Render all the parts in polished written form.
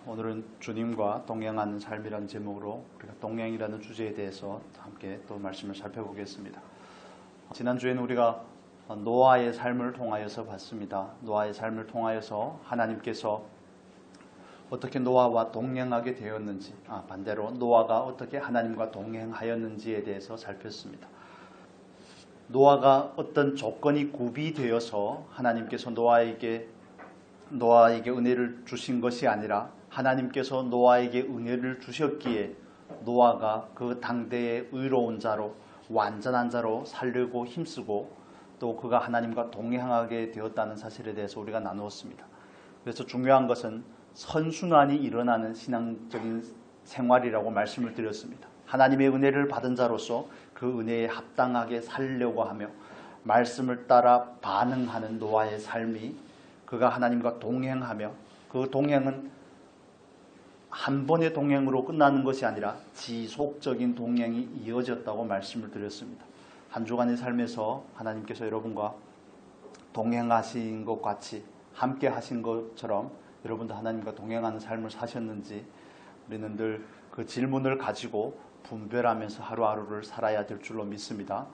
오늘은 주님과 동행하는 삶이라는 제목으로 우리가 동행이라는 주제에 대해서 함께 또 말씀을 살펴보겠습니다. 지난주에는 우리가 노아의 삶을 통하여서 봤습니다. 노아의 삶을 통하여서 하나님께서 어떻게 노아와 동행하게 되었는지, 반대로 노아가 어떻게 하나님과 동행하였는지에 대해서 살폈습니다. 노아가 어떤 조건이 구비되어서 하나님께서 노아에게 은혜를 주신 것이 아니라 하나님께서 노아에게 은혜를 주셨기에 노아가 그 당대의 의로운 자로 완전한 자로 살려고 힘쓰고 또 그가 하나님과 동행하게 되었다는 사실에 대해서 우리가 나누었습니다. 그래서 중요한 것은 선순환이 일어나는 신앙적인 생활이라고 말씀을 드렸습니다. 하나님의 은혜를 받은 자로서 그 은혜에 합당하게 살려고 하며 말씀을 따라 반응하는 노아의 삶이 그가 하나님과 동행하며 그 동행은 한 번의 동행으로 끝나는 것이 아니라 지속적인 동행이 이어졌다고 말씀을 드렸습니다. 한 주간의 삶에서 하나님께서 여러분과 동행하신 것 같이 함께 하신 것처럼 여러분도 하나님과 동행하는 삶을 사셨는지 우리는 늘 그 질문을 가지고 분별하면서 하루하루를 살아야 될 줄로 믿습니다.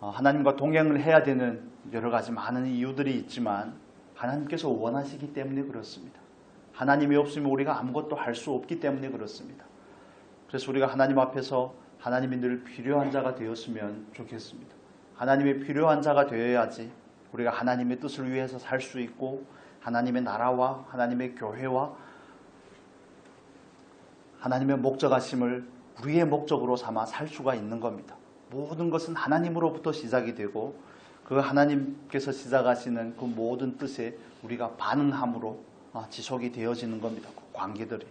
하나님과 동행을 해야 되는 여러 가지 많은 이유들이 있지만 하나님께서 원하시기 때문에 그렇습니다. 하나님이 없으면 우리가 아무것도 할 수 없기 때문에 그렇습니다. 그래서 우리가 하나님 앞에서 하나님이 늘 필요한 자가 되었으면 좋겠습니다. 하나님의 필요한 자가 되어야지 우리가 하나님의 뜻을 위해서 살 수 있고 하나님의 나라와 하나님의 교회와 하나님의 목적하심을 우리의 목적으로 삼아 살 수가 있는 겁니다. 모든 것은 하나님으로부터 시작이 되고 그 하나님께서 시작하시는 그 모든 뜻에 우리가 반응함으로 지속이 되어지는 겁니다. 그 관계들이.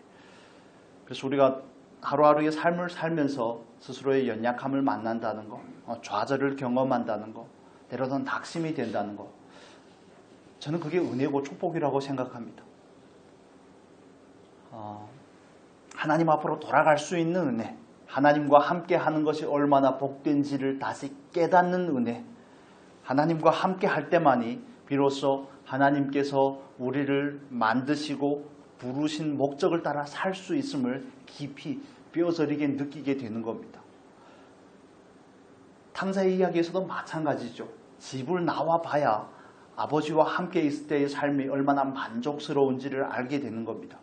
그래서 우리가 하루하루의 삶을 살면서 스스로의 연약함을 만난다는 것, 좌절을 경험한다는 것, 때로는 낙심이 된다는 것, 저는 그게 은혜고 축복이라고 생각합니다. 하나님 앞으로 돌아갈 수 있는 은혜, 하나님과 함께 하는 것이 얼마나 복된지를 다시 깨닫는 은혜, 하나님과 함께 할 때만이 비로소 하나님께서 우리를 만드시고 부르신 목적을 따라 살 수 있음을 깊이 뼈저리게 느끼게 되는 겁니다. 탕자의 이야기에서도 마찬가지죠. 집을 나와 봐야 아버지와 함께 있을 때의 삶이 얼마나 만족스러운지를 알게 되는 겁니다.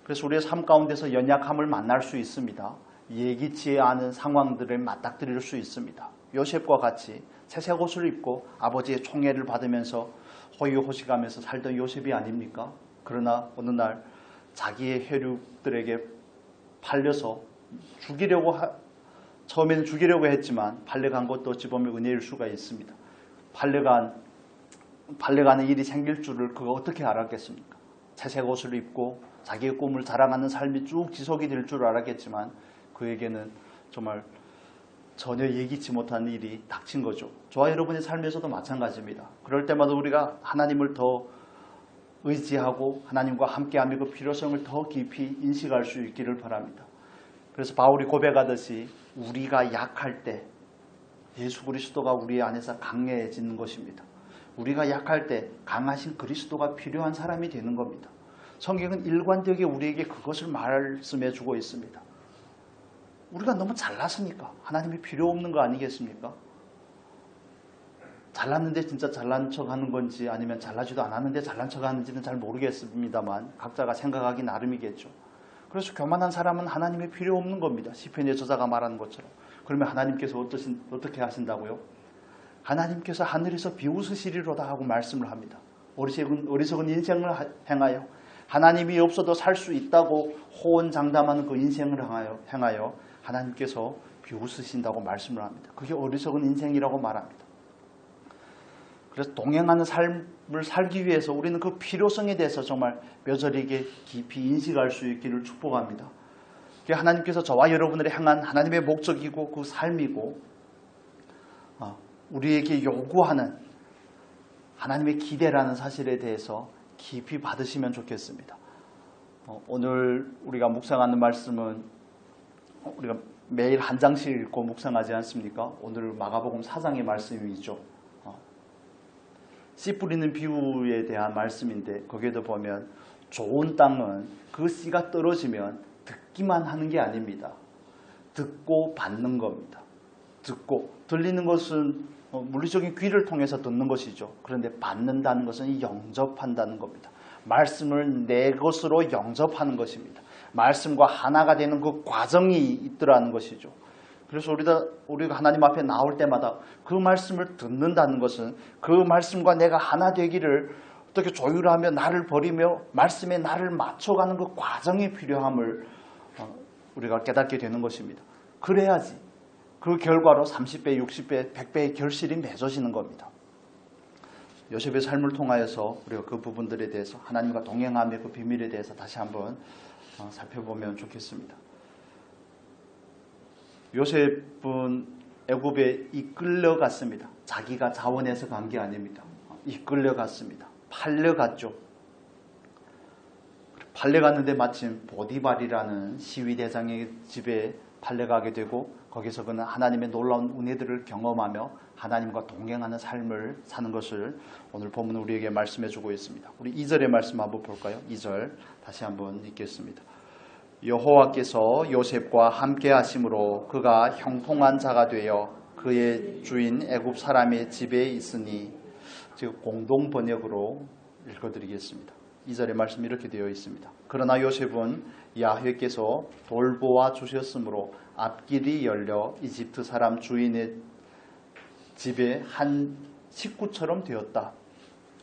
그래서 우리의 삶 가운데서 연약함을 만날 수 있습니다. 예기치 않은 상황들을 맞닥뜨릴 수 있습니다. 요셉과 같이 채색 옷을 입고 아버지의 총애를 받으면서 호의호식하면서 살던 요셉이 아닙니까? 그러나 어느 날 자기의 혈육들에게 팔려서 처음에는 죽이려고 했지만 팔려간 것도 어찌 보면 은혜일 수가 있습니다. 팔려가는 일이 생길 줄을 그가 어떻게 알았겠습니까? 채색 옷을 입고 자기의 꿈을 자랑하는 삶이 쭉 지속이 될 줄 알았겠지만 그에게는 정말 전혀 예기치 못한 일이 닥친 거죠. 저와 여러분의 삶에서도 마찬가지입니다. 그럴 때마다 우리가 하나님을 더 의지하고 하나님과 함께하며 그 필요성을 더 깊이 인식할 수 있기를 바랍니다. 그래서 바울이 고백하듯이 우리가 약할 때 예수 그리스도가 우리 안에서 강해지는 것입니다. 우리가 약할 때 강하신 그리스도가 필요한 사람이 되는 겁니다. 성경은 일관되게 우리에게 그것을 말씀해 주고 있습니다. 우리가 너무 잘났으니까 하나님이 필요 없는 거 아니겠습니까? 잘났는데 진짜 잘난 척 하는 건지 아니면 잘나지도 않았는데 잘난 척 하는지는 잘 모르겠습니다만 각자가 생각하기 나름이겠죠. 그래서 교만한 사람은 하나님이 필요 없는 겁니다. 시편의 저자가 말하는 것처럼. 그러면 하나님께서 어떻게 하신다고요? 하나님께서 하늘에서 비웃으시리로다 하고 말씀을 합니다. 어리석은 인생을 행하여 하나님이 없어도 살 수 있다고 호언장담하는 그 인생을 행하여 하나님께서 비웃으신다고 말씀을 합니다. 그게 어리석은 인생이라고 말합니다. 그래서 동행하는 삶을 살기 위해서 우리는 그 필요성에 대해서 정말 뼈저리게 깊이 인식할 수 있기를 축복합니다. 그게 하나님께서 저와 여러분을 향한 하나님의 목적이고 그 삶이고 우리에게 요구하는 하나님의 기대라는 사실에 대해서 깊이 받으시면 좋겠습니다. 오늘 우리가 묵상하는 말씀은 우리가 매일 한 장씩 읽고 묵상하지 않습니까? 오늘 마가복음 4장의 말씀이죠. 씨 뿌리는 비유에 대한 말씀인데 거기에도 보면 좋은 땅은 그 씨가 떨어지면 듣기만 하는 게 아닙니다. 듣고 받는 겁니다. 듣고 들리는 것은 물리적인 귀를 통해서 듣는 것이죠. 그런데 받는다는 것은 영접한다는 겁니다. 말씀을 내 것으로 영접하는 것입니다. 말씀과 하나가 되는 그 과정이 있더라는 것이죠. 그래서 우리가 하나님 앞에 나올 때마다 그 말씀을 듣는다는 것은 그 말씀과 내가 하나 되기를 어떻게 조율하며 나를 버리며 말씀에 나를 맞춰가는 그 과정이 필요함을 우리가 깨닫게 되는 것입니다. 그래야지 그 결과로 30배, 60배, 100배의 결실이 맺어지는 겁니다. 요셉의 삶을 통하여서 우리가 그 부분들에 대해서 하나님과 동행함의 그 비밀에 대해서 다시 한번 살펴보면 좋겠습니다. 요셉은 애굽에 이끌려갔습니다. 자기가 자원해서 간 게 아닙니다. 이끌려갔습니다. 팔려갔죠. 팔려갔는데 마침 보디발이라는 시위대장의 집에 팔려가게 되고 거기서 그는 하나님의 놀라운 은혜들을 경험하며 하나님과 동행하는 삶을 사는 것을 오늘 본문은 우리에게 말씀해 주고 있습니다. 우리 2절의 말씀 한번 볼까요? 2절 다시 한번 읽겠습니다. 여호와께서 요셉과 함께 하심으로 그가 형통한 자가 되어 그의 주인 애굽 사람의 집에 있으니, 지금 공동 번역으로 읽어드리겠습니다. 2절의 말씀이 이렇게 되어 있습니다. 그러나 요셉은 야훼께서 돌보아 주셨으므로 앞길이 열려 이집트 사람 주인의 집에 한 식구처럼 되었다.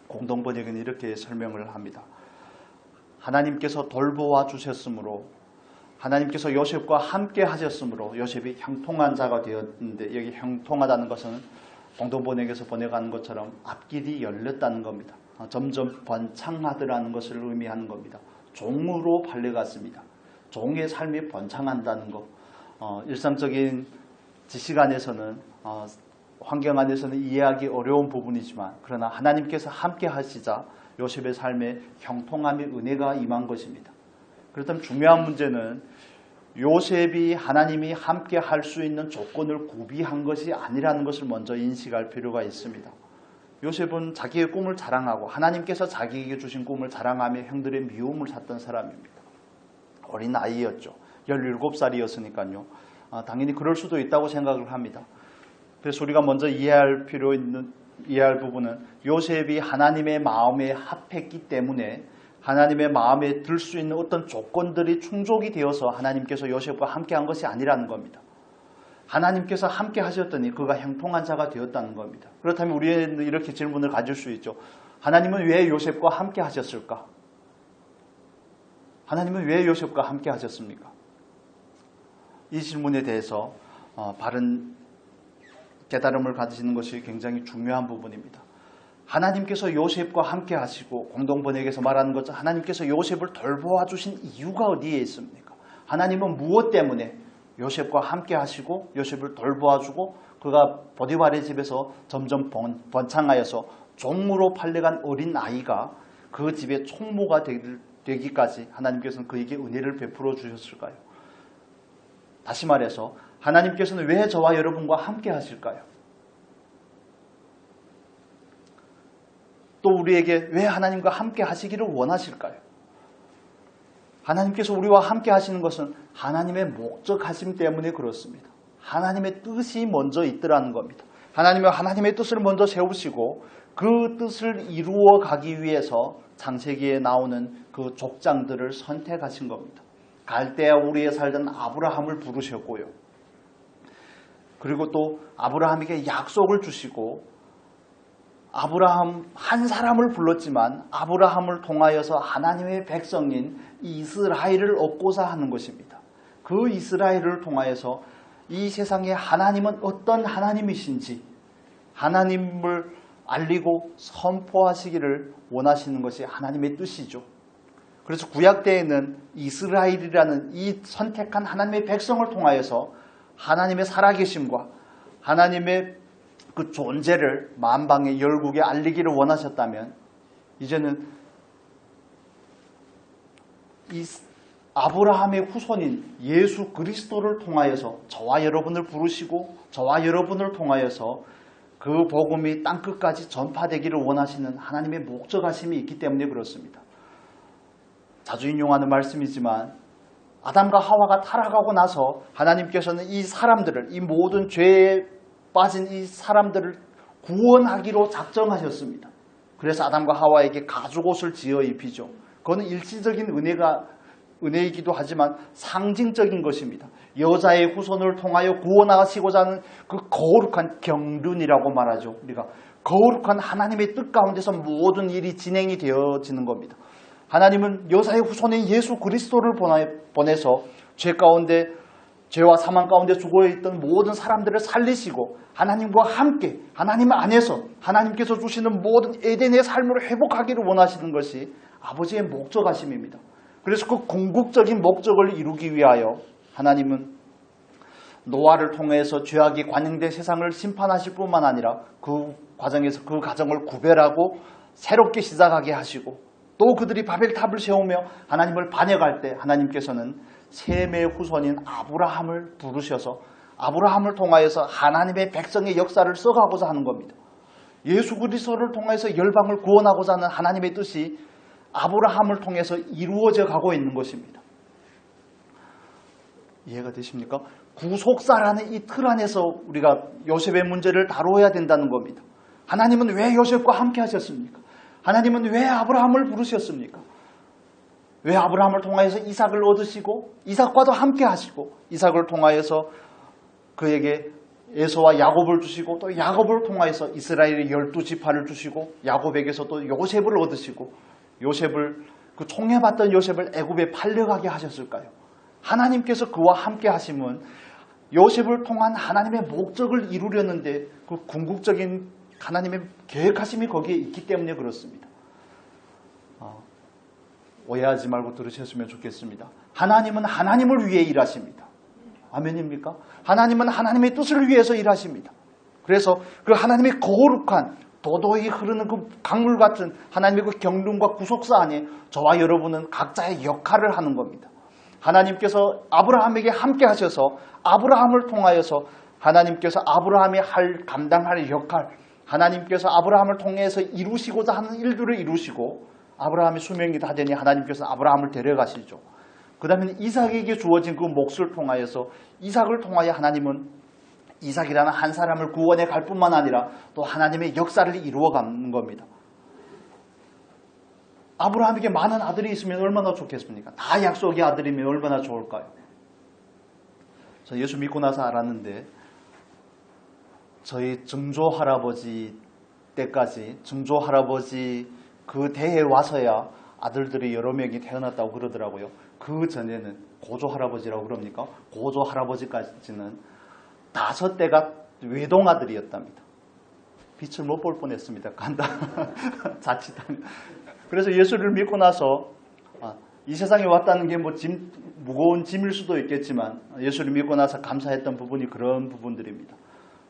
공동 번역은 이렇게 설명을 합니다. 하나님께서 돌보아 주셨으므로, 하나님께서 요셉과 함께 하셨으므로 요셉이 형통한 자가 되었는데, 여기 형통하다는 것은 공동 번역에서 번역하는 것처럼 앞길이 열렸다는 겁니다. 점점 번창하더라는 것을 의미하는 겁니다. 종으로 팔려갔습니다. 종의 삶이 번창한다는 것. 일상적인 지식 안에서는 환경 안에서는 이해하기 어려운 부분이지만, 그러나 하나님께서 함께 하시자 요셉의 삶에 형통함의 은혜가 임한 것입니다. 그렇다면 중요한 문제는 요셉이 하나님이 함께 할 수 있는 조건을 구비한 것이 아니라는 것을 먼저 인식할 필요가 있습니다. 요셉은 자기의 꿈을 자랑하고 하나님께서 자기에게 주신 꿈을 자랑하며 형들의 미움을 샀던 사람입니다. 어린 아이였죠. 17살이었으니까요. 당연히 그럴 수도 있다고 생각을 합니다. 그래서 우리가 먼저 이해할 부분은 요셉이 하나님의 마음에 합했기 때문에 하나님의 마음에 들 수 있는 어떤 조건들이 충족이 되어서 하나님께서 요셉과 함께한 것이 아니라는 겁니다. 하나님께서 함께 하셨더니 그가 형통한 자가 되었다는 겁니다. 그렇다면 우리는 이렇게 질문을 가질 수 있죠. 하나님은 왜 요셉과 함께 하셨을까? 하나님은 왜 요셉과 함께 하셨습니까? 이 질문에 대해서 바른 깨달음을 가지시는 것이 굉장히 중요한 부분입니다. 하나님께서 요셉과 함께 하시고, 공동 번역에서 말하는 것처럼 하나님께서 요셉을 돌보아 주신 이유가 어디에 있습니까? 하나님은 무엇 때문에 요셉과 함께 하시고 요셉을 돌보아 주고 그가 보디발의 집에서 점점 번창하여서 종으로 팔려간 어린 아이가 그 집의 총무가 되기까지 하나님께서는 그에게 은혜를 베풀어 주셨을까요? 다시 말해서 하나님께서는 왜 저와 여러분과 함께 하실까요? 또 우리에게 왜 하나님과 함께 하시기를 원하실까요? 하나님께서 우리와 함께 하시는 것은 하나님의 목적하심 때문에 그렇습니다. 하나님의 뜻이 먼저 있더라는 겁니다. 하나님의 뜻을 먼저 세우시고 그 뜻을 이루어 가기 위해서 창세기에 나오는 그 족장들을 선택하신 겁니다. 갈대아 우리에 살던 아브라함을 부르셨고요. 그리고 또 아브라함에게 약속을 주시고, 아브라함 한 사람을 불렀지만 아브라함을 통하여서 하나님의 백성인 이스라엘을 얻고자 하는 것입니다. 그 이스라엘을 통하여서 이 세상에 하나님은 어떤 하나님이신지 하나님을 알리고 선포하시기를 원하시는 것이 하나님의 뜻이죠. 그래서 구약 때에는 이스라엘이라는 이 선택한 하나님의 백성을 통하여서 하나님의 살아계심과 하나님의 그 존재를 만방의 열국에 알리기를 원하셨다면, 이제는 이 아브라함의 후손인 예수 그리스도를 통하여서 저와 여러분을 부르시고 저와 여러분을 통하여서 그 복음이 땅끝까지 전파되기를 원하시는 하나님의 목적하심이 있기 때문에 그렇습니다. 자주 인용하는 말씀이지만 아담과 하와가 타락하고 나서 하나님께서는 이 사람들을, 이 모든 죄에 빠진 이 사람들을 구원하기로 작정하셨습니다. 그래서 아담과 하와에게 가죽옷을 지어 입히죠. 그거는 일시적인 은혜이기도 하지만 상징적인 것입니다. 여자의 후손을 통하여 구원하시고자 하는 그 거룩한 경륜이라고 말하죠. 우리가 거룩한 하나님의 뜻 가운데서 모든 일이 진행이 되어지는 겁니다. 하나님은 여자의 후손인 예수 그리스도를 보내서 죄와 사망 가운데 죽어있던 모든 사람들을 살리시고 하나님과 함께 하나님 안에서 하나님께서 주시는 모든 에덴의 삶을 회복하기를 원하시는 것이 아버지의 목적하심입니다. 그래서 그 궁극적인 목적을 이루기 위하여 하나님은 노아를 통해서 죄악이 관영된 세상을 심판하실 뿐만 아니라 그 과정에서 그 가정을 구별하고 새롭게 시작하게 하시고 또 그들이 바벨탑을 세우며 하나님을 반역할 때 하나님께서는 셈의 후손인 아브라함을 부르셔서 아브라함을 통하여서 하나님의 백성의 역사를 써가고자 하는 겁니다. 예수 그리스도를 통해서 열방을 구원하고자 하는 하나님의 뜻이 아브라함을 통해서 이루어져 가고 있는 것입니다. 이해가 되십니까? 구속사라는 이 틀 안에서 우리가 요셉의 문제를 다뤄야 된다는 겁니다. 하나님은 왜 요셉과 함께 하셨습니까? 하나님은 왜 아브라함을 부르셨습니까? 왜 아브라함을 통하여서 이삭을 얻으시고 이삭과도 함께 하시고 이삭을 통하여서 그에게 에서와 야곱을 주시고 또 야곱을 통하여서 이스라엘의 12지파를 주시고 야곱에게서 또 요셉을 얻으시고 요셉을 그 총애받던 요셉을 애굽에 팔려가게 하셨을까요? 하나님께서 그와 함께 하심은 요셉을 통한 하나님의 목적을 이루려는데 그 궁극적인 하나님의 계획하심이 거기에 있기 때문에 그렇습니다. 오해하지 말고 들으셨으면 좋겠습니다. 하나님은 하나님을 위해 일하십니다. 아멘입니까? 하나님은 하나님의 뜻을 위해서 일하십니다. 그래서 그 하나님의 거룩한 도도히 흐르는 그 강물 같은 하나님의 그 경륜과 구속사 안에 저와 여러분은 각자의 역할을 하는 겁니다. 하나님께서 아브라함에게 함께 하셔서 아브라함을 통하여서 하나님께서 아브라함이 감당할 역할, 하나님께서 아브라함을 통해서 이루시고자 하는 일들을 이루시고 아브라함의 수명이 다 되니 하나님께서 아브라함을 데려가시죠. 그 다음에 이삭에게 주어진 그 몫을 통하여서 이삭을 통하여 하나님은 이삭이라는 한 사람을 구원해 갈 뿐만 아니라 또 하나님의 역사를 이루어가는 겁니다. 아브라함에게 많은 아들이 있으면 얼마나 좋겠습니까? 다 약속의 아들이면 얼마나 좋을까요? 저 예수 믿고 나서 알았는데 저희 증조 할아버지 때까지 증조 할아버지 그 대에 와서야 아들들이 여러 명이 태어났다고 그러더라고요. 그 전에는 고조 할아버지라고 그럽니까? 고조 할아버지까지는 5대가 외동아들이었답니다. 빛을 못 볼 뻔했습니다. 간다. 자칫하면. 그래서 예수를 믿고 나서 이 세상에 왔다는 게 무거운 짐일 수도 있겠지만 예수를 믿고 나서 감사했던 부분이 그런 부분들입니다.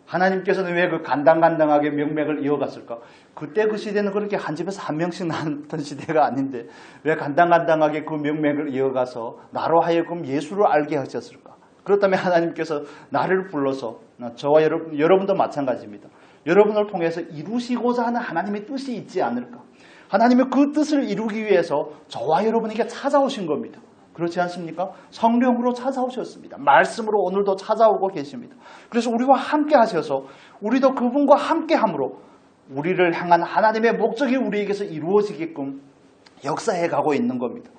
하나님께서는 왜 그 간당간당하게 명맥을 이어갔을까? 그때 그 시대는 그렇게 한 집에서 한 명씩 낳던 시대가 아닌데 왜 간당간당하게 그 명맥을 이어가서 나로 하여금 예수를 알게 하셨을까? 그렇다면 하나님께서 나를 불러서 저와 여러분도 마찬가지입니다. 여러분을 통해서 이루시고자 하는 하나님의 뜻이 있지 않을까? 하나님의 그 뜻을 이루기 위해서 저와 여러분에게 찾아오신 겁니다. 그렇지 않습니까? 성령으로 찾아오셨습니다. 말씀으로 오늘도 찾아오고 계십니다. 그래서 우리와 함께 하셔서 우리도 그분과 함께 함으로 우리를 향한 하나님의 목적이 우리에게서 이루어지게끔 역사해 가고 있는 겁니다.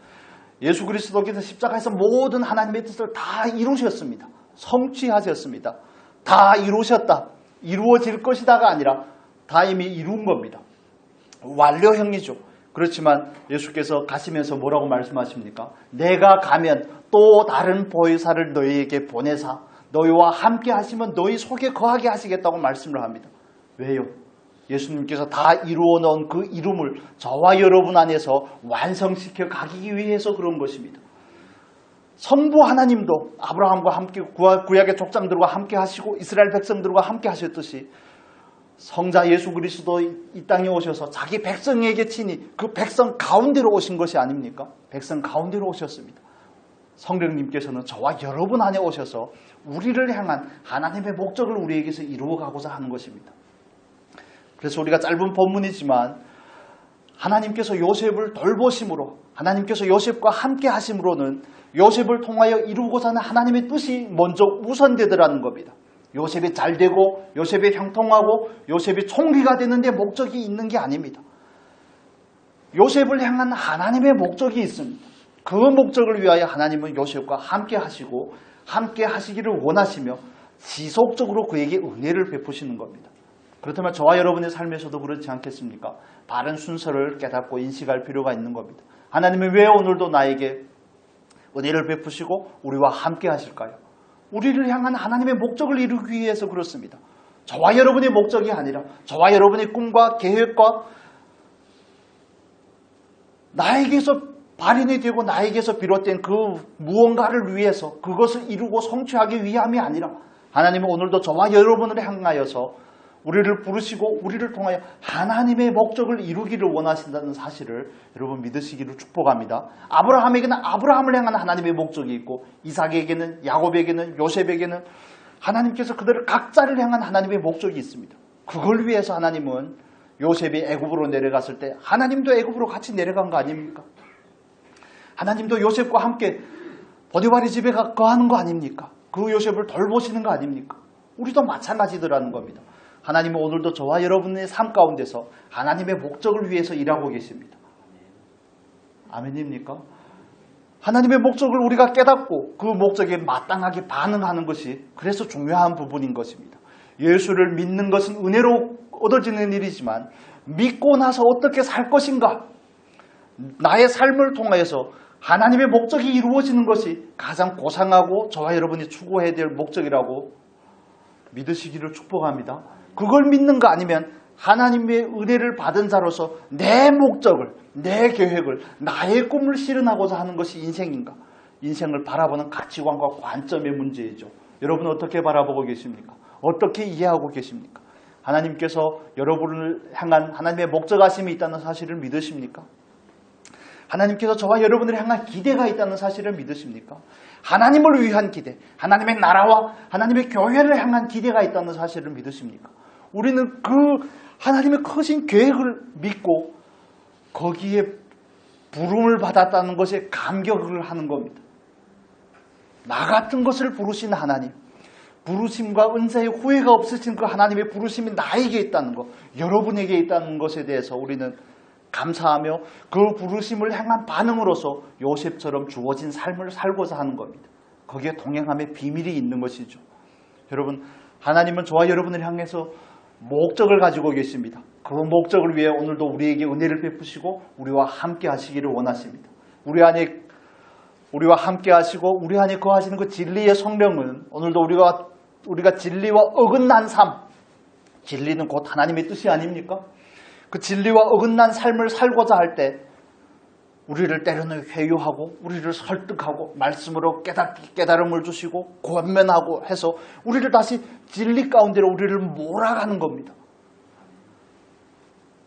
예수 그리스도께서 십자가에서 모든 하나님의 뜻을 다 이루셨습니다. 성취하셨습니다. 다 이루셨다. 이루어질 것이다가 아니라 다 이미 이룬 겁니다. 완료형이죠. 그렇지만 예수께서 가시면서 뭐라고 말씀하십니까? 내가 가면 또 다른 보혜사를 너희에게 보내사 너희와 함께 하시면 너희 속에 거하게 하시겠다고 말씀을 합니다. 왜요? 예수님께서 다 이루어 놓은 그 이름을 저와 여러분 안에서 완성시켜 가기 위해서 그런 것입니다. 성부 하나님도 아브라함과 함께 구약의 족장들과 함께 하시고 이스라엘 백성들과 함께 하셨듯이 성자 예수 그리스도 이 땅에 오셔서 자기 백성에게 친히 그 백성 가운데로 오신 것이 아닙니까? 백성 가운데로 오셨습니다. 성령님께서는 저와 여러분 안에 오셔서 우리를 향한 하나님의 목적을 우리에게서 이루어가고자 하는 것입니다. 그래서 우리가 짧은 본문이지만 하나님께서 요셉을 돌보심으로, 하나님께서 요셉과 함께 하심으로는 요셉을 통하여 이루고자 하는 하나님의 뜻이 먼저 우선되더라는 겁니다. 요셉이 잘되고 요셉이 형통하고 요셉이 총리가 되는 데 목적이 있는 게 아닙니다. 요셉을 향한 하나님의 목적이 있습니다. 그 목적을 위하여 하나님은 요셉과 함께 하시고 함께 하시기를 원하시며 지속적으로 그에게 은혜를 베푸시는 겁니다. 그렇다면 저와 여러분의 삶에서도 그렇지 않겠습니까? 바른 순서를 깨닫고 인식할 필요가 있는 겁니다. 하나님은 왜 오늘도 나에게 은혜를 베푸시고 우리와 함께 하실까요? 우리를 향한 하나님의 목적을 이루기 위해서 그렇습니다. 저와 여러분의 목적이 아니라 저와 여러분의 꿈과 계획과 나에게서 발현이 되고 나에게서 비롯된 그 무언가를 위해서 그것을 이루고 성취하기 위함이 아니라 하나님은 오늘도 저와 여러분을 향하여서 우리를 부르시고 우리를 통하여 하나님의 목적을 이루기를 원하신다는 사실을 여러분 믿으시기를 축복합니다. 아브라함에게는 아브라함을 향한 하나님의 목적이 있고 이삭에게는 야곱에게는 요셉에게는 하나님께서 그들을 각자를 향한 하나님의 목적이 있습니다. 그걸 위해서 하나님은 요셉이 애굽으로 내려갔을 때 하나님도 애굽으로 같이 내려간 거 아닙니까? 하나님도 요셉과 함께 보디발의 집에 거하는 거 아닙니까? 그 요셉을 돌보시는 거 아닙니까? 우리도 마찬가지더라는 겁니다. 하나님은 오늘도 저와 여러분의 삶 가운데서 하나님의 목적을 위해서 일하고 계십니다. 아멘입니까? 하나님의 목적을 우리가 깨닫고 그 목적에 마땅하게 반응하는 것이 그래서 중요한 부분인 것입니다. 예수를 믿는 것은 은혜로 얻어지는 일이지만 믿고 나서 어떻게 살 것인가? 나의 삶을 통하여서 하나님의 목적이 이루어지는 것이 가장 고상하고 저와 여러분이 추구해야 될 목적이라고 믿으시기를 축복합니다. 그걸 믿는가 아니면 하나님의 은혜를 받은 자로서 내 목적을, 내 계획을, 나의 꿈을 실현하고자 하는 것이 인생인가? 인생을 바라보는 가치관과 관점의 문제이죠. 여러분은 어떻게 바라보고 계십니까? 어떻게 이해하고 계십니까? 하나님께서 여러분을 향한 하나님의 목적하심이 있다는 사실을 믿으십니까? 하나님께서 저와 여러분을 향한 기대가 있다는 사실을 믿으십니까? 하나님을 위한 기대, 하나님의 나라와 하나님의 교회를 향한 기대가 있다는 사실을 믿으십니까? 우리는 그 하나님의 크신 계획을 믿고 거기에 부름을 받았다는 것에 감격을 하는 겁니다. 나 같은 것을 부르신 하나님, 부르심과 은사의 후회가 없으신 그 하나님의 부르심이 나에게 있다는 것, 여러분에게 있다는 것에 대해서 우리는 감사하며 그 부르심을 향한 반응으로서 요셉처럼 주어진 삶을 살고자 하는 겁니다. 거기에 동행함의 비밀이 있는 것이죠. 여러분, 하나님은 저와 여러분을 향해서 목적을 가지고 계십니다. 그 목적을 위해 오늘도 우리에게 은혜를 베푸시고 우리와 함께 하시기를 원하십니다. 우리와 함께 하시고 우리 안에 거하시는 그 진리의 성령은 오늘도 우리가 진리와 어긋난 삶, 진리는 곧 하나님의 뜻이 아닙니까? 그 진리와 어긋난 삶을 살고자 할 때 우리를 때로는 회유하고 우리를 설득하고 말씀으로 깨달음을 주시고 권면하고 해서 우리를 다시 진리 가운데로 우리를 몰아가는 겁니다.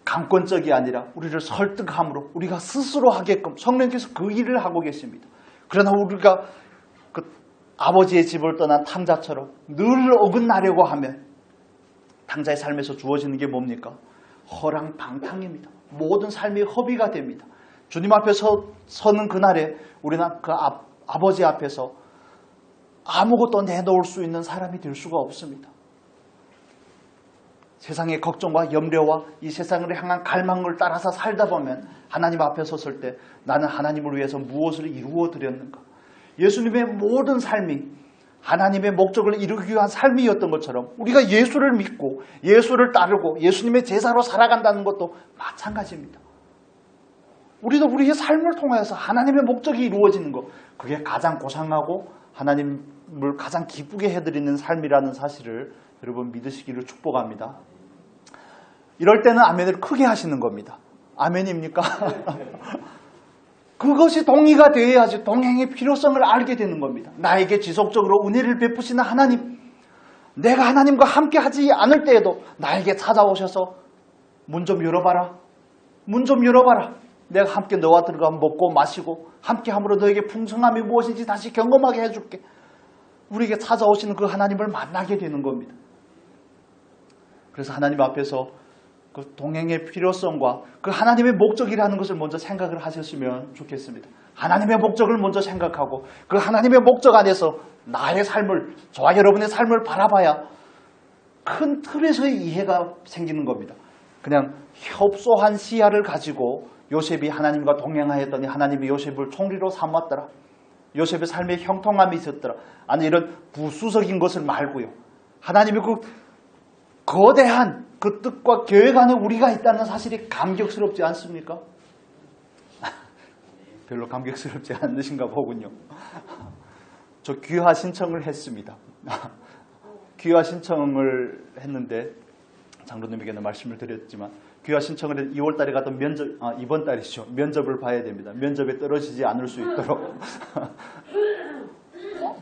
강권적이 아니라 우리를 설득함으로 우리가 스스로 하게끔 성령께서 그 일을 하고 계십니다. 그러나 우리가 그 아버지의 집을 떠난 탕자처럼 늘 어긋나려고 하면 탕자의 삶에서 주어지는 게 뭡니까? 허랑방탕입니다. 모든 삶이 허비가 됩니다. 주님 앞에 서는 그날에 우리는 그 아버지 앞에서 아무것도 내놓을 수 있는 사람이 될 수가 없습니다. 세상의 걱정과 염려와 이 세상을 향한 갈망을 따라서 살다 보면 하나님 앞에 섰을 때 나는 하나님을 위해서 무엇을 이루어 드렸는가? 예수님의 모든 삶이 하나님의 목적을 이루기 위한 삶이었던 것처럼 우리가 예수를 믿고 예수를 따르고 예수님의 제자로 살아간다는 것도 마찬가지입니다. 우리도 우리의 삶을 통해서 하나님의 목적이 이루어지는 것, 그게 가장 고상하고 하나님을 가장 기쁘게 해드리는 삶이라는 사실을 여러분 믿으시기를 축복합니다. 이럴 때는 아멘을 크게 하시는 겁니다. 아멘입니까? 그것이 동의가 되어야지 동행의 필요성을 알게 되는 겁니다. 나에게 지속적으로 은혜를 베푸시는 하나님, 내가 하나님과 함께 하지 않을 때에도 나에게 찾아오셔서 문 좀 열어봐라. 문 좀 열어봐라. 내가 함께 너와 들어가 먹고 마시고 함께 함으로 너에게 풍성함이 무엇인지 다시 경험하게 해줄게. 우리에게 찾아오시는 그 하나님을 만나게 되는 겁니다. 그래서 하나님 앞에서 그 동행의 필요성과 그 하나님의 목적이라는 것을 먼저 생각을 하셨으면 좋겠습니다. 하나님의 목적을 먼저 생각하고 그 하나님의 목적 안에서 나의 삶을, 저와 여러분의 삶을 바라봐야 큰 틀에서의 이해가 생기는 겁니다. 그냥 협소한 시야를 가지고 요셉이 하나님과 동행하였더니 하나님이 요셉을 총리로 삼았더라. 요셉의 삶에 형통함이 있었더라. 아니 이런 부수적인 것을 말고요. 하나님의 그 거대한 그 뜻과 계획 안에 우리가 있다는 사실이 감격스럽지 않습니까? 별로 감격스럽지 않으신가 보군요. 저 귀화 신청을 했습니다. 귀화 신청을 했는데 장로님에게는 말씀을 드렸지만 귀화 신청을 해서 2월 달에 가던 이번 달이죠. 면접을 봐야 됩니다. 면접에 떨어지지 않을 수 있도록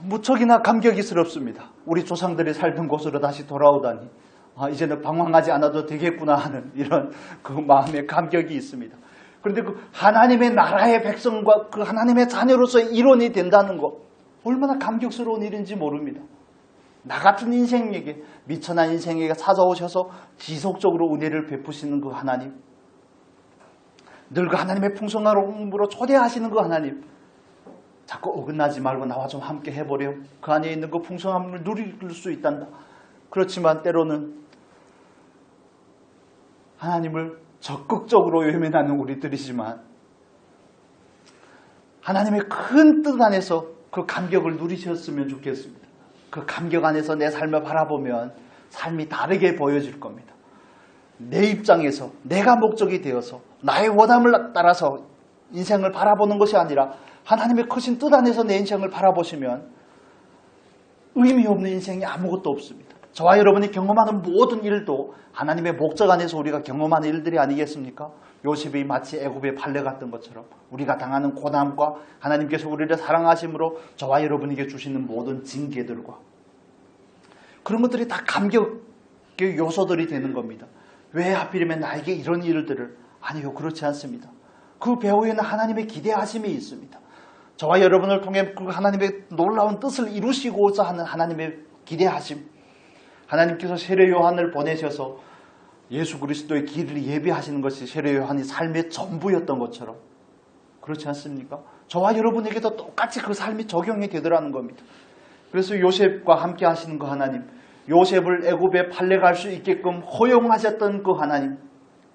무척이나 감격이스럽습니다. 우리 조상들이 살던 곳으로 다시 돌아오다니 이제는 방황하지 않아도 되겠구나 하는 이런 그 마음의 감격이 있습니다. 그런데 그 하나님의 나라의 백성과 그 하나님의 자녀로서의 일원이 된다는 것 얼마나 감격스러운 일인지 모릅니다. 나 같은 인생에게 미천한 인생에게 찾아오셔서 지속적으로 은혜를 베푸시는 그 하나님, 늘 그 하나님의 풍성함으로 초대하시는 그 하나님, 자꾸 어긋나지 말고 나와 좀 함께 해보려. 그 안에 있는 그 풍성함을 누릴 수 있단다. 그렇지만 때로는 하나님을 적극적으로 외면하는 우리들이지만 하나님의 큰 뜻 안에서 그 감격을 누리셨으면 좋겠습니다. 그 감격 안에서 내 삶을 바라보면 삶이 다르게 보여질 겁니다. 내 입장에서 내가 목적이 되어서 나의 원함을 따라서 인생을 바라보는 것이 아니라 하나님의 크신 뜻 안에서 내 인생을 바라보시면 의미 없는 인생이 아무것도 없습니다. 저와 여러분이 경험하는 모든 일도 하나님의 목적 안에서 우리가 경험하는 일들이 아니겠습니까? 요셉이 마치 애굽의 판례 같은 것처럼 우리가 당하는 고난과 하나님께서 우리를 사랑하심으로 저와 여러분에게 주시는 모든 징계들과 그런 것들이 다 감격의 요소들이 되는 겁니다. 왜 하필이면 나에게 이런 일들을? 아니요, 그렇지 않습니다. 그 배후에는 하나님의 기대하심이 있습니다. 저와 여러분을 통해 그 하나님의 놀라운 뜻을 이루시고자 하는 하나님의 기대하심, 하나님께서 세례 요한을 보내셔서 예수 그리스도의 길을 예비하시는 것이 세례 요한이 삶의 전부였던 것처럼 그렇지 않습니까? 저와 여러분에게도 똑같이 그 삶이 적용이 되더라는 겁니다. 그래서 요셉과 함께 하시는 그 하나님, 요셉을 애굽에 팔려갈 수 있게끔 허용하셨던 그 하나님,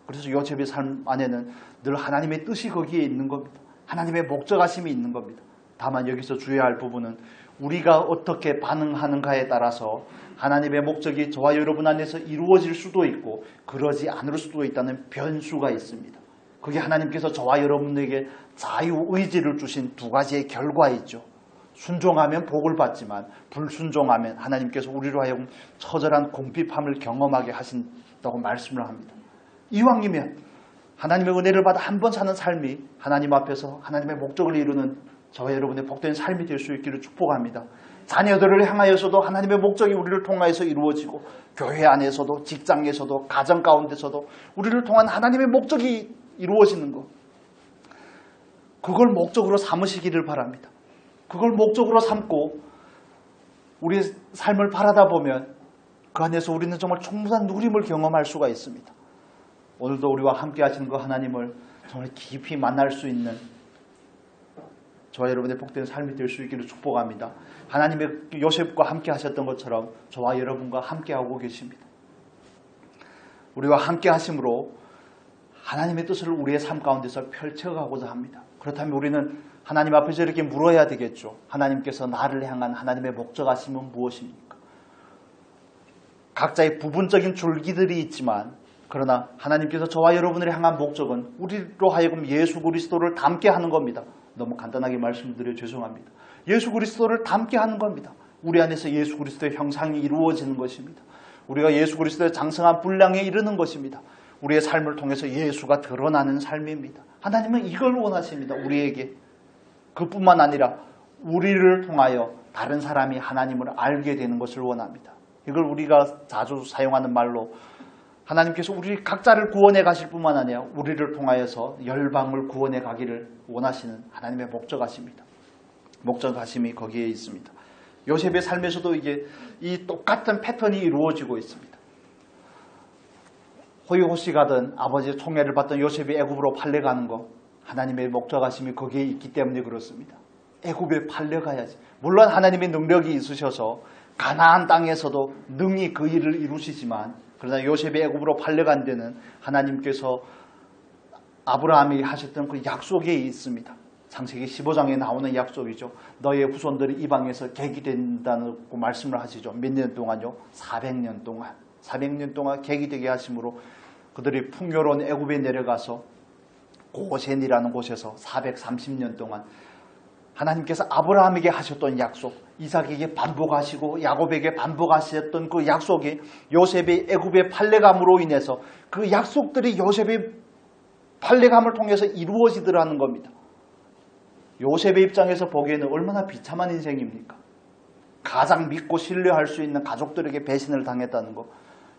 그래서 요셉의 삶 안에는 늘 하나님의 뜻이 거기에 있는 겁니다. 하나님의 목적하심이 있는 겁니다. 다만 여기서 주의할 부분은 우리가 어떻게 반응하는가에 따라서 하나님의 목적이 저와 여러분 안에서 이루어질 수도 있고 그러지 않을 수도 있다는 변수가 있습니다. 그게 하나님께서 저와 여러분에게 자유의지를 주신 두 가지의 결과이죠. 순종하면 복을 받지만 불순종하면 하나님께서 우리로 하여금 처절한 궁핍함을 경험하게 하신다고 말씀을 합니다. 이왕이면 하나님의 은혜를 받아 한 번 사는 삶이 하나님 앞에서 하나님의 목적을 이루는 저와 여러분의 복된 삶이 될 수 있기를 축복합니다. 자녀들을 향하여서도 하나님의 목적이 우리를 통하여서 이루어지고 교회 안에서도 직장에서도 가정 가운데서도 우리를 통한 하나님의 목적이 이루어지는 것, 그걸 목적으로 삼으시기를 바랍니다. 그걸 목적으로 삼고 우리의 삶을 바라다 보면 그 안에서 우리는 정말 충분한 누림을 경험할 수가 있습니다. 오늘도 우리와 함께 하시는 그 하나님을 정말 깊이 만날 수 있는 저와 여러분의 복된 삶이 될 수 있기를 축복합니다. 하나님의 요셉과 함께 하셨던 것처럼 저와 여러분과 함께 하고 계십니다. 우리와 함께 하심으로 하나님의 뜻을 우리의 삶 가운데서 펼쳐가고자 합니다. 그렇다면 우리는 하나님 앞에서 이렇게 물어야 되겠죠. 하나님께서 나를 향한 하나님의 목적하심은 무엇입니까? 각자의 부분적인 줄기들이 있지만 그러나 하나님께서 저와 여러분을 향한 목적은 우리로 하여금 예수 그리스도를 닮게 하는 겁니다. 너무 간단하게 말씀드려 죄송합니다. 예수 그리스도를 닮게 하는 겁니다. 우리 안에서 예수 그리스도의 형상이 이루어지는 것입니다. 우리가 예수 그리스도의 장성한 분량에 이르는 것입니다. 우리의 삶을 통해서 예수가 드러나는 삶입니다. 하나님은 이걸 원하십니다. 우리에게. 그뿐만 아니라 우리를 통하여 다른 사람이 하나님을 알게 되는 것을 원합니다. 이걸 우리가 자주 사용하는 말로 하나님께서 우리 각자를 구원해 가실 뿐만 아니라 우리를 통하여서 열방을 구원해 가기를 원하시는 하나님의 목적하십니다. 목적하심이 거기에 있습니다. 요셉의 삶에서도 이게 이 똑같은 패턴이 이루어지고 있습니다. 호의호시 가던 아버지의 총애를 받던 요셉이 애굽으로 팔려가는 거, 하나님의 목적하심이 거기에 있기 때문에 그렇습니다. 애굽에 팔려가야지. 물론 하나님의 능력이 있으셔서 가나안 땅에서도 능히 그 일을 이루시지만, 그러나 요셉이 애굽으로 팔려간 데는 하나님께서 아브라함이 하셨던 그 약속에 있습니다. 창세기 15장에 나오는 약속이죠. 너의 후손들이 이방에서 객이 된다고 말씀을 하시죠. 몇 년 동안요? 400년 동안. 400년 동안 객이 되게 하심으로 그들이 풍요로운 애굽에 내려가서 고센이라는 곳에서 430년 동안 하나님께서 아브라함에게 하셨던 약속, 이삭에게 반복하시고 야곱에게 반복하셨던 그 약속이 요셉이 애굽에 팔려감으로 인해서 그 약속들이 요셉의 팔려감을 통해서 이루어지더라는 겁니다. 요셉의 입장에서 보기에는 얼마나 비참한 인생입니까? 가장 믿고 신뢰할 수 있는 가족들에게 배신을 당했다는 거,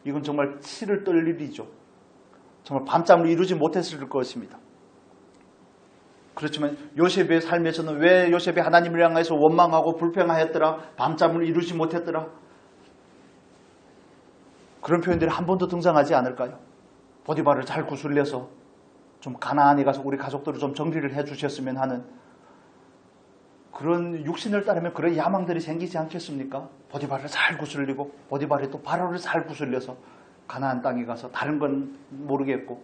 이건 정말 치를 떨 일이죠. 정말 밤잠을 이루지 못했을 것입니다. 그렇지만 요셉의 삶에서는 왜 요셉이 하나님을 향해서 원망하고 불평하였더라? 밤잠을 이루지 못했더라? 그런 표현들이 한 번도 등장하지 않을까요? 보디발을 잘 구슬려서 좀 가나안에 가서 우리 가족들을 좀 정리를 해주셨으면 하는 그런 육신을 따르면 그런 야망들이 생기지 않겠습니까? 보디발을 잘 구슬리고 보디발이 또 바로를 잘 구슬려서 가나안 땅에 가서 다른 건 모르겠고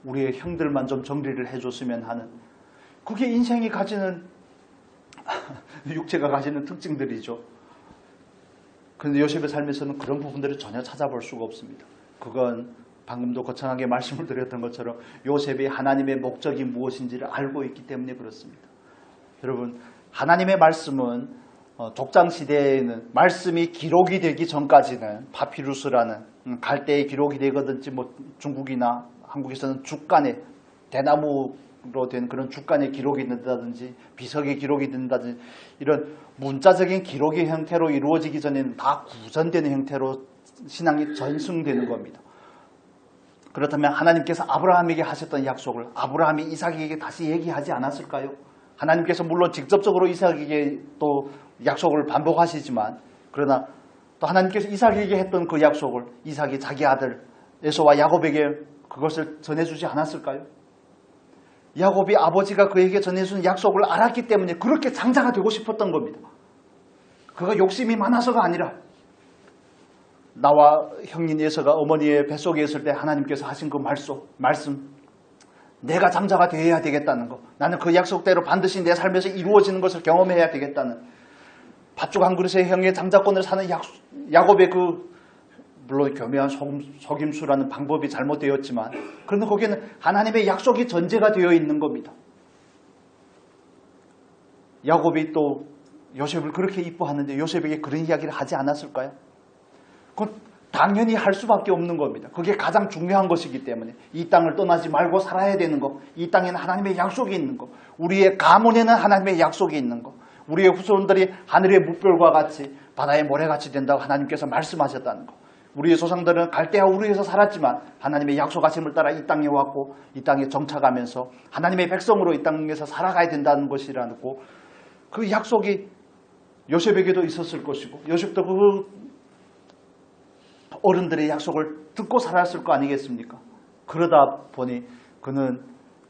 우리의 형들만 좀 정리를 해줬으면 하는, 그게 인생이 가지는 육체가 가지는 특징들이죠. 그런데 요셉의 삶에서는 그런 부분들을 전혀 찾아볼 수가 없습니다. 그건 방금도 거창하게 말씀을 드렸던 것처럼 요셉이 하나님의 목적이 무엇인지를 알고 있기 때문에 그렇습니다. 여러분, 하나님의 말씀은 족장시대에는 말씀이 기록이 되기 전까지는 파피루스라는 갈대의 기록이 되거든지 중국이나 한국에서는 죽간에 대나무로 된 그런 죽간의 기록이 된다든지 비석의 기록이 된다든지 이런 문자적인 기록의 형태로 이루어지기 전에는 다 구전되는 형태로 신앙이 전승되는 겁니다. 그렇다면 하나님께서 아브라함에게 하셨던 약속을 아브라함이 이삭에게 다시 얘기하지 않았을까요? 하나님께서 물론 직접적으로 이삭에게 또 약속을 반복하시지만, 그러나 또 하나님께서 이삭에게 했던 그 약속을 이삭이 자기 아들 에서와 야곱에게 그것을 전해주지 않았을까요? 야곱이 아버지가 그에게 전해준 약속을 알았기 때문에 그렇게 장자가 되고 싶었던 겁니다. 그가 욕심이 많아서가 아니라 나와 형님 에서가 어머니의 뱃속에 있을 때 하나님께서 하신 그 말씀, 내가 장자가 되어야 되겠다는 거, 나는 그 약속대로 반드시 내 삶에서 이루어지는 것을 경험해야 되겠다는, 팥죽 한 그릇에 형의 장자권을 사는 야곱의 물론 교묘한 속임수라는 방법이 잘못되었지만, 그런데 거기에는 하나님의 약속이 전제가 되어 있는 겁니다. 야곱이 또 요셉을 그렇게 이뻐하는데 요셉에게 그런 이야기를 하지 않았을까요? 그건 당연히 할 수밖에 없는 겁니다. 그게 가장 중요한 것이기 때문에 이 땅을 떠나지 말고 살아야 되는 거, 이 땅에는 하나님의 약속이 있는 거, 우리의 가문에는 하나님의 약속이 있는 거, 우리의 후손들이 하늘의 무별과 같이 바다의 모래같이 된다고 하나님께서 말씀하셨다는 거, 우리의 조상들은 갈대아 우르에서 살았지만 하나님의 약속하심을 따라 이 땅에 왔고 이 땅에 정착하면서 하나님의 백성으로 이 땅에서 살아가야 된다는 것이라고, 그 약속이 요셉에게도 있었을 것이고 요셉도 그 어른들의 약속을 듣고 살았을 거 아니겠습니까? 그러다 보니 그는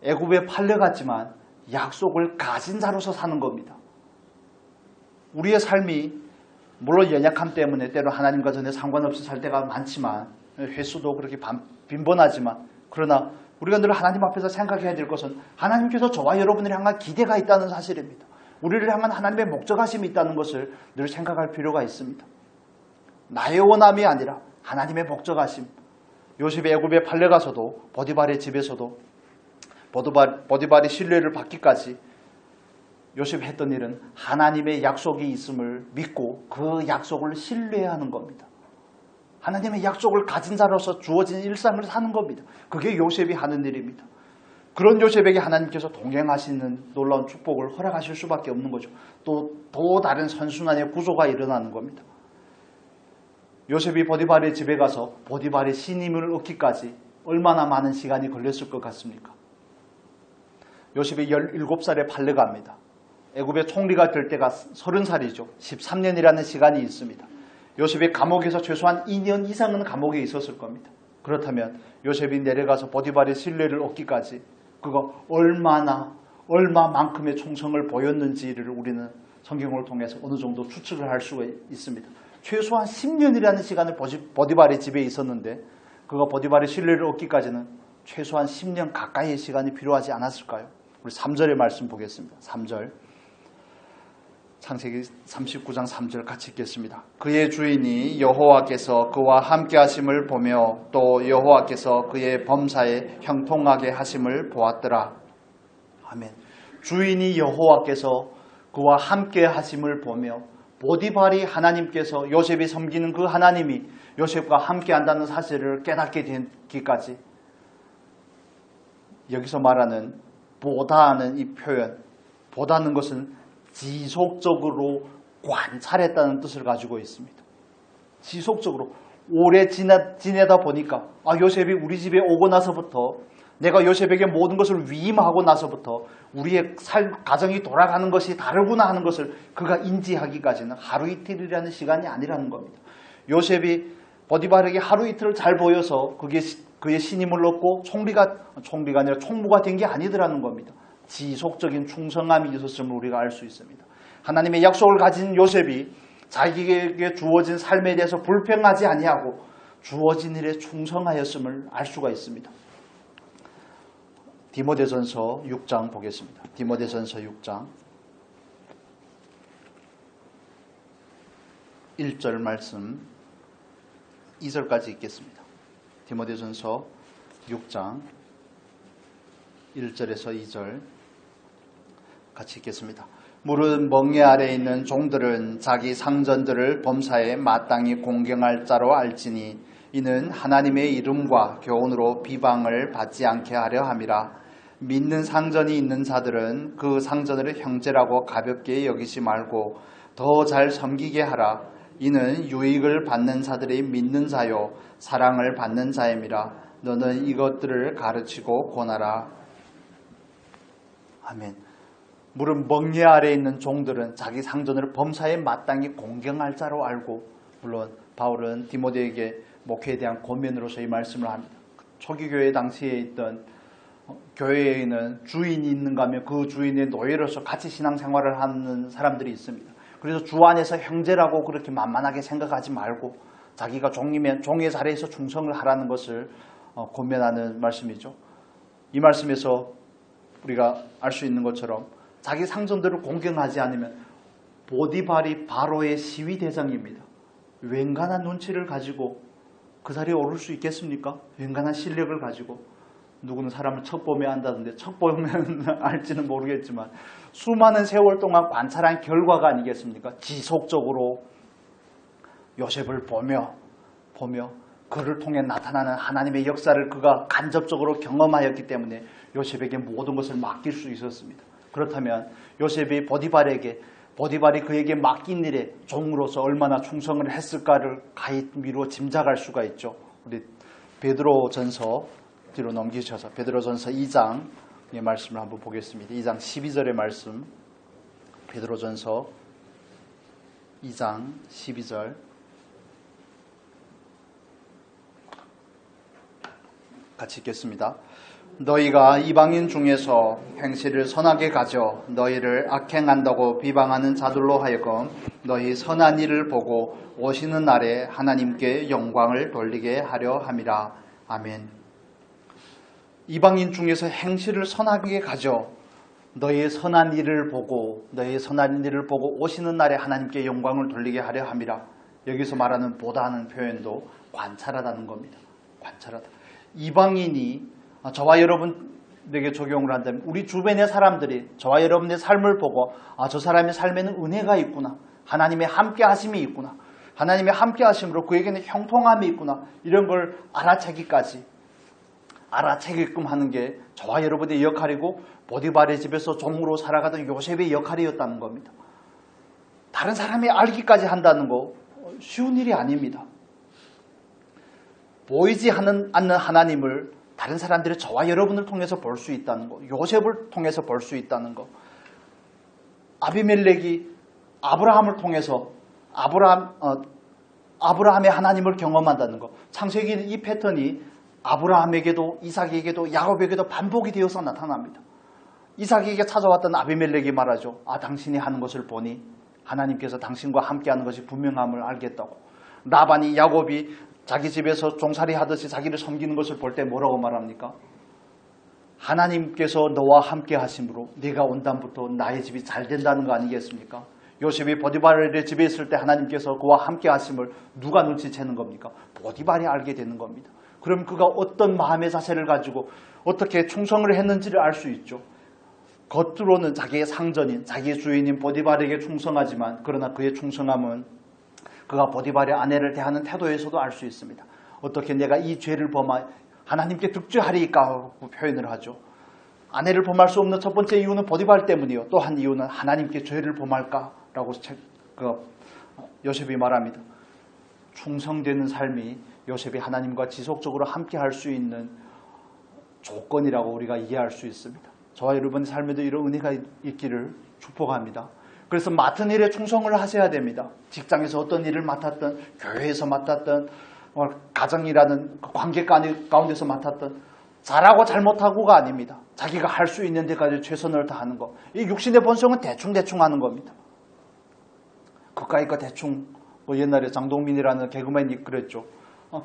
애굽에 팔려갔지만 약속을 가진 자로서 사는 겁니다. 우리의 삶이 물론 연약함 때문에 때로 하나님과 전혀 상관없이 살 때가 많지만, 횟수도 그렇게 빈번하지만, 그러나 우리가 늘 하나님 앞에서 생각해야 될 것은 하나님께서 저와 여러분을 향한 기대가 있다는 사실입니다. 우리를 향한 하나님의 목적하심이 있다는 것을 늘 생각할 필요가 있습니다. 나의 원함이 아니라 하나님의 목적하심. 요셉이 애굽에 팔려가서도 보디발의 집에서도 보디발의 신뢰를 받기까지 요셉이 했던 일은 하나님의 약속이 있음을 믿고 그 약속을 신뢰하는 겁니다. 하나님의 약속을 가진 자로서 주어진 일상을 사는 겁니다. 그게 요셉이 하는 일입니다. 그런 요셉에게 하나님께서 동행하시는 놀라운 축복을 허락하실 수밖에 없는 거죠. 또 다른 선순환의 구조가 일어나는 겁니다. 요셉이 보디발의 집에 가서 보디발의 신임을 얻기까지 얼마나 많은 시간이 걸렸을 것 같습니까? 요셉이 17살에 팔려갑니다. 애굽의 총리가 될 때가 30살이죠. 13년이라는 시간이 있습니다. 요셉이 감옥에서 최소한 2년 이상은 감옥에 있었을 겁니다. 그렇다면 요셉이 내려가서 보디발의 신뢰를 얻기까지 그가 얼마만큼의 충성을 보였는지를 우리는 성경을 통해서 어느 정도 추측을 할 수가 있습니다. 최소한 10년이라는 시간을 보디발의 집에 있었는데 그가 보디발의 신뢰를 얻기까지는 최소한 10년 가까이의 시간이 필요하지 않았을까요? 우리 3절의 말씀 보겠습니다. 3절. 창세기 39장 3절 같이 읽겠습니다. 그의 주인이 여호와께서 그와 함께 하심을 보며 또 여호와께서 그의 범사에 형통하게 하심을 보았더라. 아멘. 주인이 여호와께서 그와 함께 하심을 보며 보디발이 하나님께서 요셉이 섬기는 그 하나님이 요셉과 함께 한다는 사실을 깨닫게 되기까지 여기서 말하는 보다는 이 표현, 보다는 것은 지속적으로 관찰했다는 뜻을 가지고 있습니다. 지속적으로 오래 지내다 보니까 요셉이 우리 집에 오고 나서부터 내가 요셉에게 모든 것을 위임하고 나서부터 우리의 가정이 돌아가는 것이 다르구나 하는 것을 그가 인지하기까지는 하루 이틀이라는 시간이 아니라는 겁니다. 요셉이 보디발에게 하루 이틀을 잘 보여서 그의 신임을 얻고 총리가 아니라 총무가 된 게 아니더라는 겁니다. 지속적인 충성함이 있었음을 우리가 알 수 있습니다. 하나님의 약속을 가진 요셉이 자기에게 주어진 삶에 대해서 불평하지 아니하고 주어진 일에 충성하였음을 알 수가 있습니다. 디모데전서 6장 보겠습니다. 디모데전서 6장 1절 말씀 2절까지 읽겠습니다. 디모데전서 6장 1절에서 2절 같이 읽겠습니다. 무릇 멍에 아래 있는 종들은 자기 상전들을 범사에 마땅히 공경할 자로 알지니 이는 하나님의 이름과 교훈으로 비방을 받지 않게 하려 함이라. 믿는 상전이 있는 자들은 그 상전을 형제라고 가볍게 여기지 말고 더 잘 섬기게 하라. 이는 유익을 받는 자들이 믿는 자요 사랑을 받는 자임이라. 너는 이것들을 가르치고 권하라. 아멘. 무릇 멍에 아래 있는 종들은 자기 상전을 범사에 마땅히 공경할 자로 알고, 물론 바울은 디모데에게 목회에 대한 권면으로서 이 말씀을 합니다. 초기 교회 당시에 있던 교회에는 주인이 있는가 하면 그 주인의 노예로서 같이 신앙생활을 하는 사람들이 있습니다. 그래서 주 안에서 형제라고 그렇게 만만하게 생각하지 말고 자기가 종이면 종의 자리에서 충성을 하라는 것을 권면하는 말씀이죠. 이 말씀에서 우리가 알 수 있는 것처럼 자기 상전들을 공경하지 않으면 보디발이 바로의 시위 대상입니다. 웬간한 눈치를 가지고 그 자리에 오를 수 있겠습니까? 웬간한 실력을 가지고. 누구는 사람을 척보면 안다던데 척보면 알지는 모르겠지만 수많은 세월 동안 관찰한 결과가 아니겠습니까? 지속적으로 요셉을 보며 그를 통해 나타나는 하나님의 역사를 그가 간접적으로 경험하였기 때문에 요셉에게 모든 것을 맡길 수 있었습니다. 그렇다면 요셉이 보디발이 그에게 맡긴 일에 종으로서 얼마나 충성을 했을까를 가히 미루어 짐작할 수가 있죠. 우리 베드로전서 뒤로 넘기셔서 베드로전서 2장의 말씀을 한번 보겠습니다. 2장 12절의 말씀, 베드로전서 2장 12절 같이 읽겠습니다. 너희가 이방인 중에서 행실을 선하게 가져 너희를 악행한다고 비방하는 자들로 하여금 너희 선한 일을 보고 오시는 날에 하나님께 영광을 돌리게 하려 함이라. 아멘. 이방인 중에서 행실을 선하게 가져 너희의 선한 일을 보고 오시는 날에 하나님께 영광을 돌리게 하려 함이라. 여기서 말하는 보다는 표현도 관찰하다는 겁니다. 관찰하다. 이방인이 저와 여러분에게 적용을 한다면 우리 주변의 사람들이 저와 여러분의 삶을 보고 저 사람의 삶에는 은혜가 있구나. 하나님의 함께 하심이 있구나. 하나님의 함께 하심으로 그에게는 형통함이 있구나. 이런 걸 알아채게끔 하는 게 저와 여러분의 역할이고 보디발의 집에서 종으로 살아가던 요셉의 역할이었다는 겁니다. 다른 사람이 알기까지 한다는 거 쉬운 일이 아닙니다. 보이지 않는 하나님을 다른 사람들이 저와 여러분을 통해서 볼 수 있다는 거, 요셉을 통해서 볼 수 있다는 거, 아비멜렉이 아브라함을 통해서 아브라함의 하나님을 경험한다는 거. 창세기는 이 패턴이 아브라함에게도 이삭에게도 야곱에게도 반복이 되어서 나타납니다. 이삭에게 찾아왔던 아비멜렉이 말하죠. 당신이 하는 것을 보니 하나님께서 당신과 함께하는 것이 분명함을 알겠다고. 라반이 야곱이 자기 집에서 종살이 하듯이 자기를 섬기는 것을 볼 때 뭐라고 말합니까? 하나님께서 너와 함께 하심으로 네가 온 다음부터 나의 집이 잘 된다는 거 아니겠습니까? 요셉이 보디발의 집에 있을 때 하나님께서 그와 함께 하심을 누가 눈치채는 겁니까? 보디발이 알게 되는 겁니다. 그럼 그가 어떤 마음의 자세를 가지고 어떻게 충성을 했는지를 알 수 있죠. 겉으로는 자기의 상전인, 자기의 주인인 보디발에게 충성하지만 그러나 그의 충성함은 그가 보디발의 아내를 대하는 태도에서도 알 수 있습니다. 어떻게 내가 이 죄를 범하 하나님께 득죄하리까 표현을 하죠. 아내를 범할 수 없는 첫 번째 이유는 보디발 때문이요. 또 한 이유는 하나님께 죄를 범할까라고 요셉이 말합니다. 충성되는 삶이 요셉이 하나님과 지속적으로 함께 할 수 있는 조건이라고 우리가 이해할 수 있습니다. 저와 여러분의 삶에도 이런 은혜가 있기를 축복합니다. 그래서 맡은 일에 충성을 하셔야 됩니다. 직장에서 어떤 일을 맡았든 교회에서 맡았든 가정이라는 관계 가운데서 맡았든 잘하고 잘못하고가 아닙니다. 자기가 할 수 있는 데까지 최선을 다하는 것. 이 육신의 본성은 대충 하는 겁니다. 그까이 거 대충 옛날에 장동민이라는 개그맨이 그랬죠.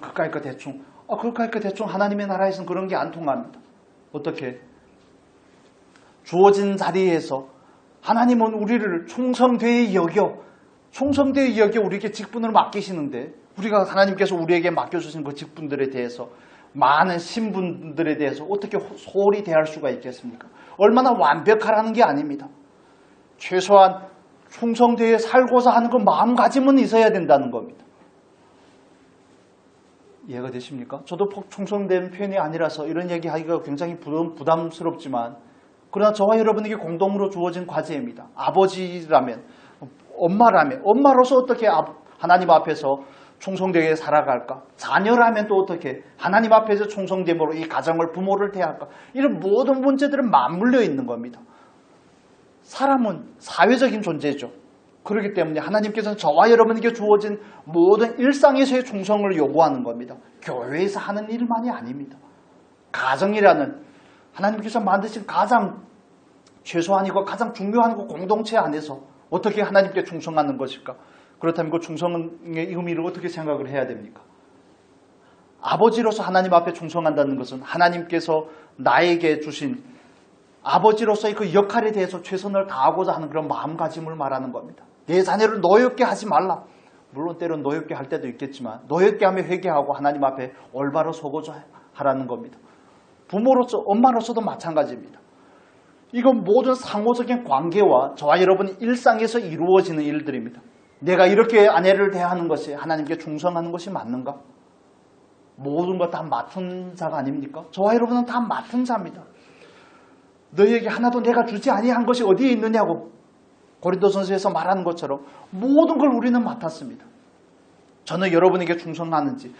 그까이 거 대충. 그까이 거 대충 하나님의 나라에서는 그런 게 안 통합니다. 어떻게? 주어진 자리에서 하나님은 우리를 충성되이 여겨 우리에게 직분을 맡기시는데 우리가 하나님께서 우리에게 맡겨주신 그 직분들에 대해서 많은 신분들에 대해서 어떻게 소홀히 대할 수가 있겠습니까? 얼마나 완벽하라는 게 아닙니다. 최소한 충성되이 살고자 하는 그 마음가짐은 있어야 된다는 겁니다. 이해가 되십니까? 저도 충성된 편이 아니라서 이런 얘기하기가 굉장히 부담스럽지만 그러나 저와 여러분에게 공동으로 주어진 과제입니다. 아버지라면, 엄마로서 어떻게 하나님 앞에서 충성되게 살아갈까? 자녀라면 또 어떻게 하나님 앞에서 충성됨으로 이 가정을, 부모를 대할까? 이런 모든 문제들은 맞물려 있는 겁니다. 사람은 사회적인 존재죠. 그렇기 때문에 하나님께서는 저와 여러분에게 주어진 모든 일상에서의 충성을 요구하는 겁니다. 교회에서 하는 일만이 아닙니다. 가정이라는 하나님께서 만드신 가장 최소한이고 가장 중요한 그 공동체 안에서 어떻게 하나님께 충성하는 것일까? 그렇다면 그 충성의 의미를 어떻게 생각을 해야 됩니까? 아버지로서 하나님 앞에 충성한다는 것은 하나님께서 나에게 주신 아버지로서의 그 역할에 대해서 최선을 다하고자 하는 그런 마음가짐을 말하는 겁니다. 내 자녀를 노엽게 하지 말라. 물론 때론 노엽게 할 때도 있겠지만 노엽게 하며 회개하고 하나님 앞에 올바로 서고자 하라는 겁니다. 부모로서, 엄마로서도 마찬가지입니다. 이건 모든 상호적인 관계와 저와 여러분의 일상에서 이루어지는 일들입니다. 내가 이렇게 아내를 대하는 것이 하나님께 충성하는 것이 맞는가? 모든 것 다 맡은 자가 아닙니까? 저와 여러분은 다 맡은 자입니다. 너희에게 하나도 내가 주지 아니한 것이 어디에 있느냐고 고린도전서에서 말하는 것처럼 모든 걸 우리는 맡았습니다. 저는 여러분에게 충성하는지,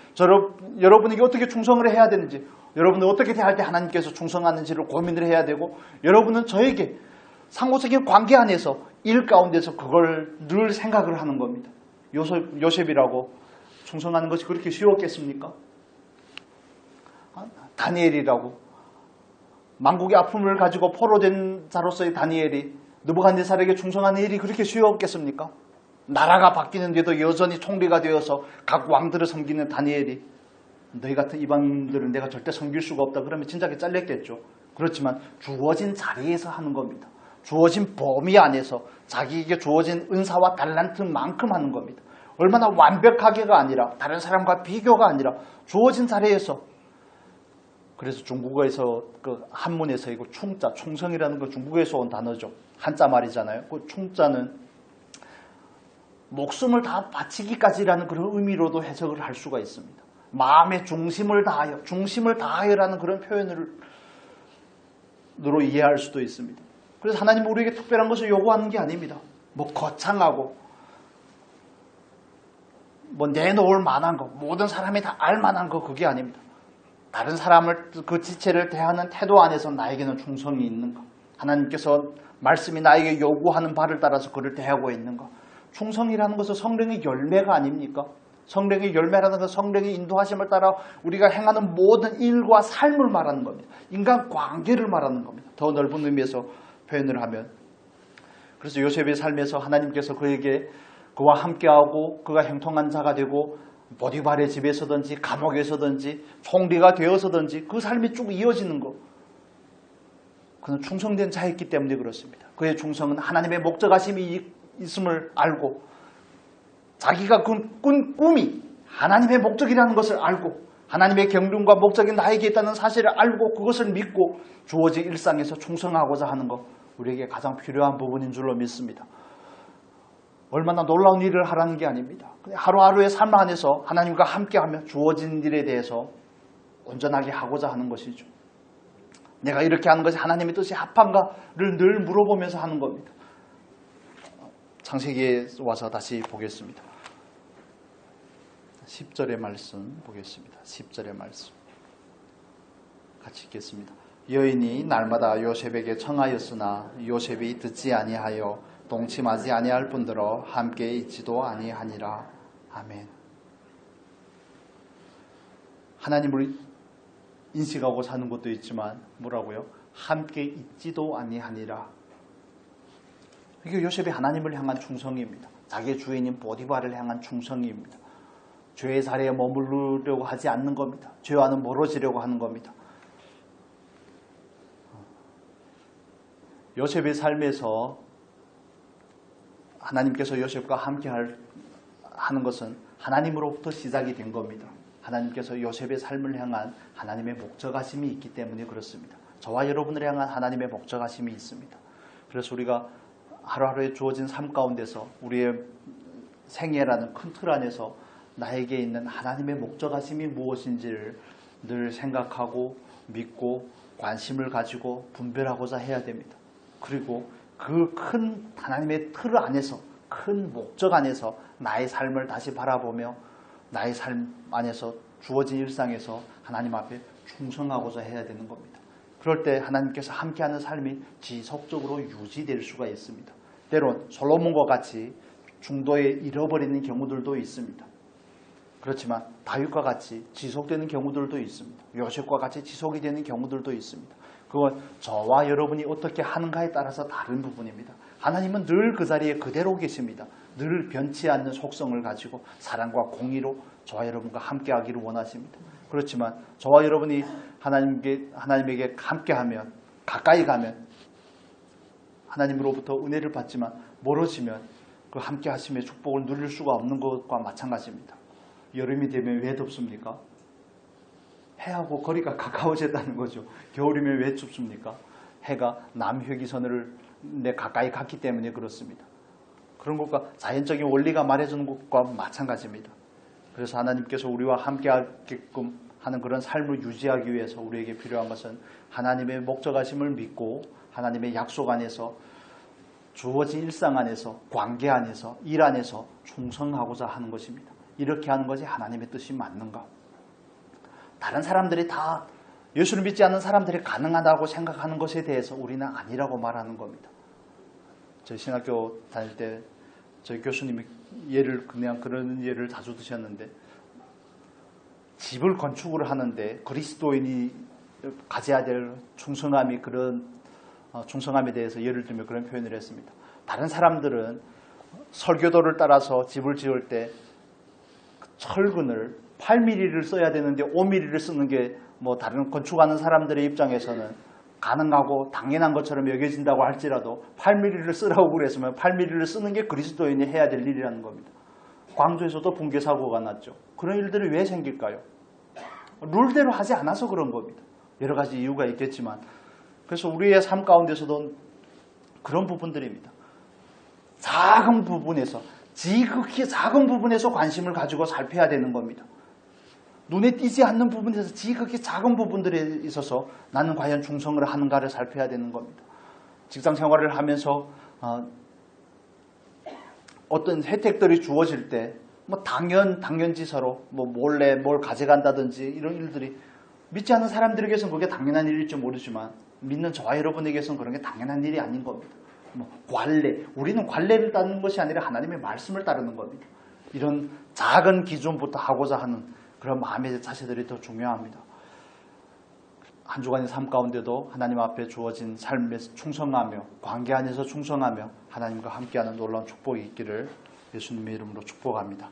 여러분에게 어떻게 충성을 해야 되는지, 여러분은 어떻게 대할 때 하나님께서 충성하는지를 고민을 해야 되고, 여러분은 저에게 상호적인 관계 안에서 일 가운데서 그걸 늘 생각을 하는 겁니다. 요셉이라고 충성하는 것이 그렇게 쉬웠겠습니까? 다니엘이라고 만국의 아픔을 가지고 포로된 자로서의 다니엘이 느부갓네살에게 충성하는 일이 그렇게 쉬웠겠습니까? 나라가 바뀌는데도 여전히 총리가 되어서 각 왕들을 섬기는 다니엘이 너희 같은 이방인들은 내가 절대 섬길 수가 없다 그러면 진작에 잘렸겠죠. 그렇지만 주어진 자리에서 하는 겁니다. 주어진 범위 안에서 자기에게 주어진 은사와 달란트만큼 하는 겁니다. 얼마나 완벽하게가 아니라 다른 사람과 비교가 아니라 주어진 자리에서. 그래서 중국어에서 그 한문에서 이거 충자, 충성이라는 거 중국에서 온 단어죠. 한자 말이잖아요. 그 충자는 목숨을 다 바치기까지라는 그런 의미로도 해석을 할 수가 있습니다. 마음의 중심을 다하여라는 그런 표현으로 이해할 수도 있습니다. 그래서 하나님은 우리에게 특별한 것을 요구하는 게 아닙니다. 뭐 거창하고 뭐 내놓을 만한 거, 모든 사람이 다 알 만한 거 그게 아닙니다. 다른 사람을 그 지체를 대하는 태도 안에서 나에게는 충성이 있는 거, 하나님께서 말씀이 나에게 요구하는 바를 따라서 그를 대하고 있는 거, 충성이라는 것은 성령의 열매가 아닙니까? 성령의 열매라는 것은 성령의 인도하심을 따라 우리가 행하는 모든 일과 삶을 말하는 겁니다. 인간 관계를 말하는 겁니다. 더 넓은 의미에서 표현을 하면. 그래서 요셉의 삶에서 하나님께서 그에게 그와 함께하고 그가 형통한 자가 되고 보디발의 집에서든지 감옥에서든지 총리가 되어서든지 그 삶이 쭉 이어지는 것. 그는 충성된 자였기 때문에 그렇습니다. 그의 충성은 하나님의 목적하심이 있음을 알고 자기가 꾼 꿈이 하나님의 목적이라는 것을 알고 하나님의 경륜과 목적이 나에게 있다는 사실을 알고 그것을 믿고 주어진 일상에서 충성하고자 하는 것, 우리에게 가장 필요한 부분인 줄로 믿습니다. 얼마나 놀라운 일을 하라는 게 아닙니다. 하루하루의 삶 안에서 하나님과 함께하며 주어진 일에 대해서 온전하게 하고자 하는 것이죠. 내가 이렇게 하는 것이 하나님의 뜻이 합한가를 늘 물어보면서 하는 겁니다. 창세기에 와서 다시 보겠습니다. 10절의 말씀 보겠습니다. 10절의 말씀 같이 읽겠습니다. 여인이 날마다 요셉에게 청하였으나 요셉이 듣지 아니하여 동침하지 아니할 뿐더러 함께 있지도 아니하니라. 아멘. 하나님을 인식하고 사는 것도 있지만 뭐라고요? 함께 있지도 아니하니라. 이게 요셉이 하나님을 향한 충성입니다. 자기의 주인인 보디발을 향한 충성입니다. 죄의 자리에 머무르려고 하지 않는 겁니다. 죄와는 멀어지려고 하는 겁니다. 요셉의 삶에서 하나님께서 요셉과 함께 하는 것은 하나님으로부터 시작이 된 겁니다. 하나님께서 요셉의 삶을 향한 하나님의 목적하심이 있기 때문에 그렇습니다. 저와 여러분을 향한 하나님의 목적하심이 있습니다. 그래서 우리가 하루하루에 주어진 삶 가운데서 우리의 생애라는 큰 틀 안에서 나에게 있는 하나님의 목적하심이 무엇인지를 늘 생각하고 믿고 관심을 가지고 분별하고자 해야 됩니다. 그리고 그 큰 하나님의 틀 안에서 큰 목적 안에서 나의 삶을 다시 바라보며 나의 삶 안에서 주어진 일상에서 하나님 앞에 충성하고자 해야 되는 겁니다. 그럴 때 하나님께서 함께하는 삶이 지속적으로 유지될 수가 있습니다. 때론 솔로몬과 같이 중도에 잃어버리는 경우들도 있습니다. 그렇지만 다윗과 같이 지속되는 경우들도 있습니다. 요셉과 같이 지속이 되는 경우들도 있습니다. 그건 저와 여러분이 어떻게 하는가에 따라서 다른 부분입니다. 하나님은 늘 그 자리에 그대로 계십니다. 늘 변치 않는 속성을 가지고 사랑과 공의로 저와 여러분과 함께하기를 원하십니다. 그렇지만 저와 여러분이 하나님에게 함께하면 가까이 가면 하나님으로부터 은혜를 받지만 멀어지면 그 함께하심의 축복을 누릴 수가 없는 것과 마찬가지입니다. 여름이 되면 왜 덥습니까? 해하고 거리가 가까워졌다는 거죠. 겨울이면 왜 춥습니까? 해가 남회기선을 가까이 갔기 때문에 그렇습니다. 그런 것과 자연적인 원리가 말해주는 것과 마찬가지입니다. 그래서 하나님께서 우리와 함께하게끔 하는 그런 삶을 유지하기 위해서 우리에게 필요한 것은 하나님의 목적하심을 믿고 하나님의 약속 안에서 주어진 일상 안에서 관계 안에서 일 안에서 충성하고자 하는 것입니다. 이렇게 하는 것이 하나님의 뜻이 맞는가? 다른 사람들이 다 예수를 믿지 않는 사람들이 가능하다고 생각하는 것에 대해서 우리는 아니라고 말하는 겁니다. 저희 신학교 다닐 때 저희 교수님이 그냥 그런 예를 자주 드셨는데 집을 건축을 하는데 그리스도인이 가져야 될 충성함이 그런 충성함에 대해서 예를 들면 그런 표현을 했습니다. 다른 사람들은 설교도를 따라서 집을 지을 때 철근을 8mm를 써야 되는데 5mm를 쓰는 게 뭐 다른 건축하는 사람들의 입장에서는 가능하고 당연한 것처럼 여겨진다고 할지라도 8mm를 쓰라고 그랬으면 8mm를 쓰는 게 그리스도인이 해야 될 일이라는 겁니다. 광주에서도 붕괴 사고가 났죠. 그런 일들이 왜 생길까요? 룰대로 하지 않아서 그런 겁니다. 여러 가지 이유가 있겠지만 그래서 우리의 삶 가운데서도 그런 부분들입니다. 작은 부분에서 지극히 작은 부분에서 관심을 가지고 살펴야 되는 겁니다. 눈에 띄지 않는 부분에서 지극히 작은 부분들에 있어서 나는 과연 충성을 하는가를 살펴야 되는 겁니다. 직장 생활을 하면서 어떤 혜택들이 주어질 때 뭐 당연지사로 뭐 몰래 뭘 가져간다든지 이런 일들이 믿지 않는 사람들에게서는 그게 당연한 일일지 모르지만 믿는 저와 여러분에게서는 그런 게 당연한 일이 아닌 겁니다. 뭐 관례, 우리는 관례를 따르는 것이 아니라 하나님의 말씀을 따르는 겁니다. 이런 작은 기준부터 하고자 하는 그런 마음의 자세들이 더 중요합니다. 한 주간의 삶 가운데도 하나님 앞에 주어진 삶에 충성하며 관계 안에서 충성하며 하나님과 함께하는 놀라운 축복이 있기를 예수님의 이름으로 축복합니다.